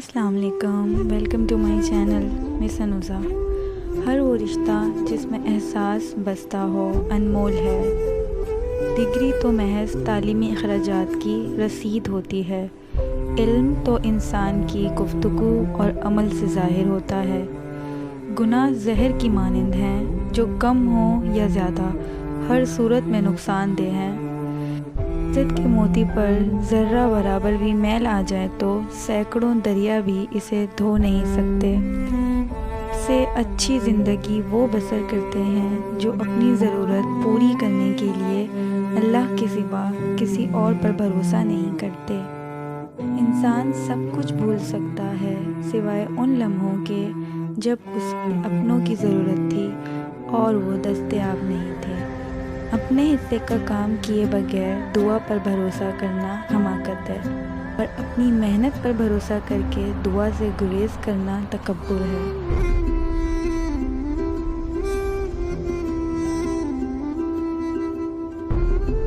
السلام علیکم، welcome to my channel مس انوزا۔ ہر وہ رشتہ جس میں احساس بستہ ہو انمول ہے۔ ڈگری تو محض تعلیمی اخراجات کی رسید ہوتی ہے، علم تو انسان کی گفتگو اور عمل سے ظاہر ہوتا ہے۔ گناہ زہر کی مانند ہیں، جو کم ہوں یا زیادہ ہر صورت میں نقصان دہ ہیں۔ عزت کے موتی پر ذرہ برابر بھی میل آ جائے تو سینکڑوں دریا بھی اسے دھو نہیں سکتے۔ سے اچھی زندگی وہ بسر کرتے ہیں جو اپنی ضرورت پوری کرنے کے لیے اللہ کے سوا کسی اور پر بھروسہ نہیں کرتے۔ انسان سب کچھ بھول سکتا ہے سوائے ان لمحوں کے جب اس کو اپنوں کی ضرورت تھی اور وہ دستیاب نہیں تھے۔ اپنے حصے کا کام کیے بغیر دعا پر بھروسہ کرنا حماقت ہے، اور اپنی محنت پر بھروسہ کر کے دعا سے گریز کرنا تکبر ہے۔